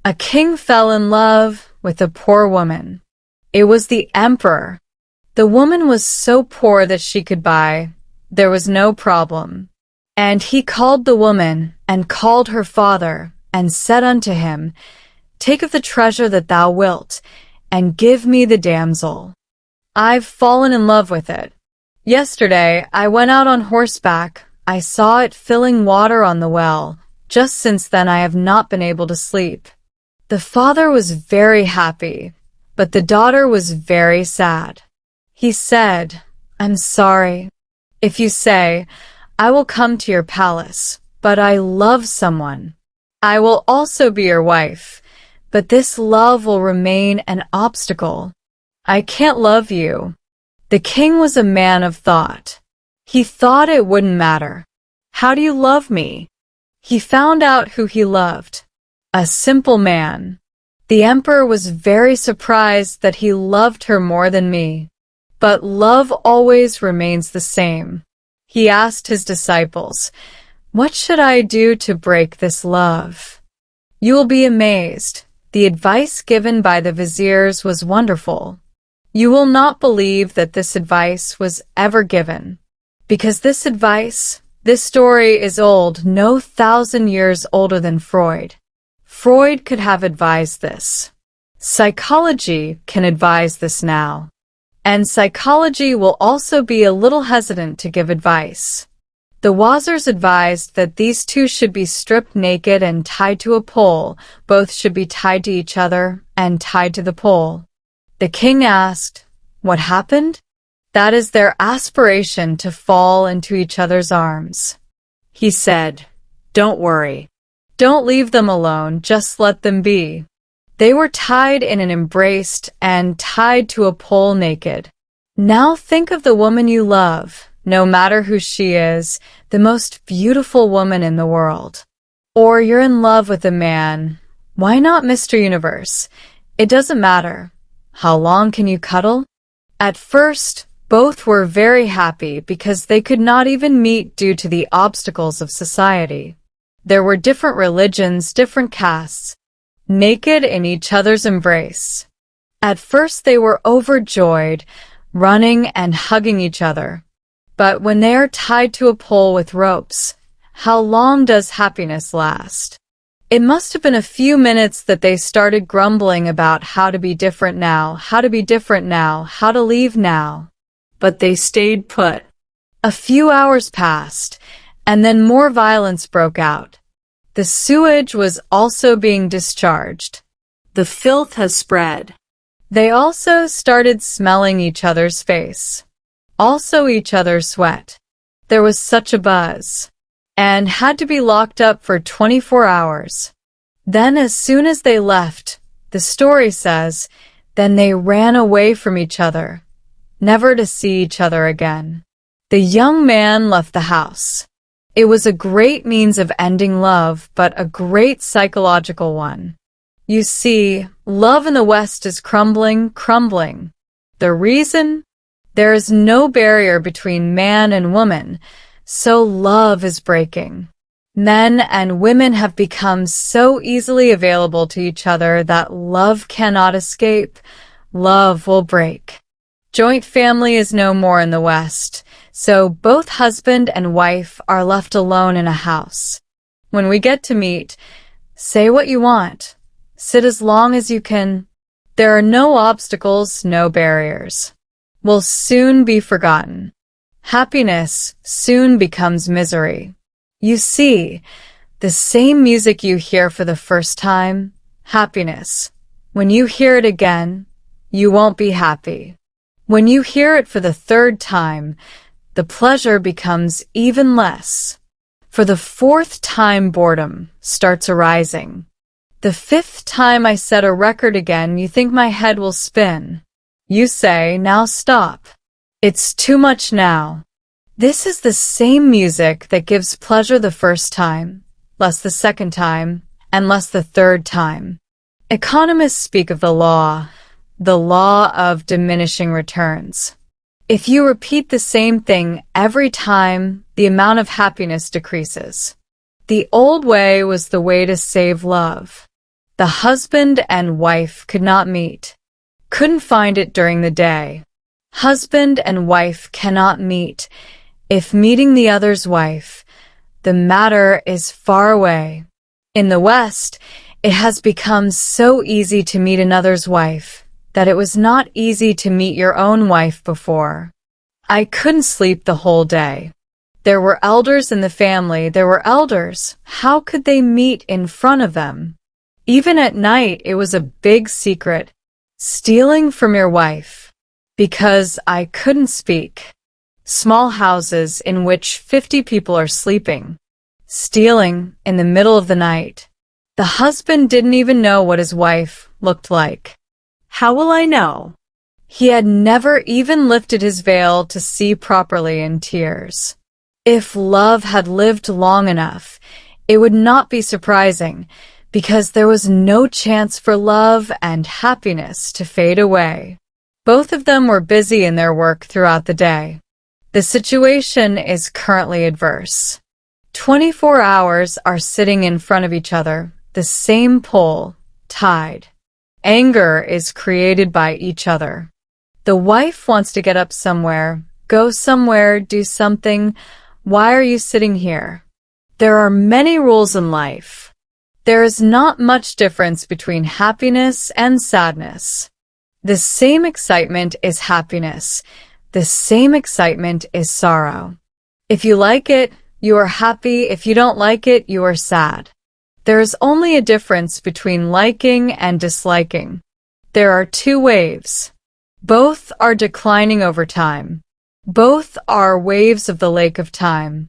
A king fell in love with a poor woman. It was the emperor. The woman was so poor that she could buy. There was no problem. And he called the woman, and called her father, and said unto him, Take of the treasure that thou wilt, and give me the damsel. I've fallen in love with it. Yesterday I went out on horseback. I saw it filling water on the well. Just since then I have not been able to sleep. The father was very happy, but the daughter was very sad. He said, I'm sorry. If you say, I will come to your palace, but I love someone. I will also be your wife, but this love will remain an obstacle. I can't love you. The king was a man of thought. He thought it wouldn't matter. How do you love me? He found out who he loved. A simple man. The emperor was very surprised that he loved her more than me. But love always remains the same. He asked his disciples, What should I do to break this love? You will be amazed. The advice given by the viziers was wonderful. You will not believe that this advice was ever given. Because this story is old, no 1,000 years older than Freud. Freud could have advised this. Psychology can advise this now. And psychology will also be a little hesitant to give advice. The wazirs advised that these two should be stripped naked and tied to a pole. Both should be tied to each other and tied to the pole. The king asked, What happened? That is their aspiration to fall into each other's arms. He said, Don't worry. Don't leave them alone, just let them be. They were tied in and embraced and tied to a pole naked. Now think of the woman you love, no matter who she is, the most beautiful woman in the world. Or you're in love with a man. Why not Mr. Universe? It doesn't matter. How long can you cuddle? At first, both were very happy because they could not even meet due to the obstacles of society. There were different religions, different castes, naked in each other's embrace. At first they were overjoyed, running and hugging each other. But when they are tied to a pole with ropes, how long does happiness last? It must have been a few minutes that they started grumbling about how to be different now, how to be different now, how to leave now. But they stayed put. A few hours passed, and then more violence broke out. The sewage was also being discharged. The filth has spread. They also started smelling each other's face. Also each other's sweat. There was such a buzz. And had to be locked up for 24 hours. Then as soon as they left, the story says, then they ran away from each other, never to see each other again. The young man left the house. It was a great means of ending love, but a great psychological one. You see, love in the West is crumbling. The reason? There is no barrier between man and woman, so love is breaking. Men and women have become so easily available to each other that love cannot escape. Love will break. Joint family is no more in the West, so both husband and wife are left alone in a house. When we get to meet, say what you want. Sit as long as you can. There are no obstacles, no barriers. Will soon be forgotten. Happiness soon becomes misery. You see, the same music you hear for the first time, happiness. When you hear it again, you won't be happy. When you hear it for the third time, the pleasure becomes even less. For the fourth time, boredom starts arising. The fifth time I set a record again, you think my head will spin. You say, now stop. It's too much now. This is the same music that gives pleasure the first time, less the second time, and less the third time. Economists speak of the law of diminishing returns. If you repeat the same thing every time, the amount of happiness decreases. The old way was the way to save love. The husband and wife could not meet. Couldn't find it during the day. Husband and wife cannot meet. If meeting the other's wife, the matter is far away. In the West, it has become so easy to meet another's wife that it was not easy to meet your own wife before. I couldn't sleep the whole day. There were elders in the family. There were elders. How could they meet in front of them? Even at night, it was a big secret. Stealing from your wife. Because I couldn't speak. Small houses in which 50 people are sleeping. Stealing in the middle of the night. The husband didn't even know what his wife looked like. How will I know? He had never even lifted his veil to see properly in tears. If love had lived long enough, it would not be surprising, because there was no chance for love and happiness to fade away. Both of them were busy in their work throughout the day. The situation is currently adverse. 24 hours are sitting in front of each other, the same pole, tied. Anger is created by each other. The wife wants to get up somewhere, go somewhere, do something. Why are you sitting here? There are many rules in life. There is not much difference between happiness and sadness. The same excitement is happiness. The same excitement is sorrow. If you like it, you are happy. If you don't like it, you are sad. There is only a difference between liking and disliking. There are two waves. Both are declining over time. Both are waves of the lake of time.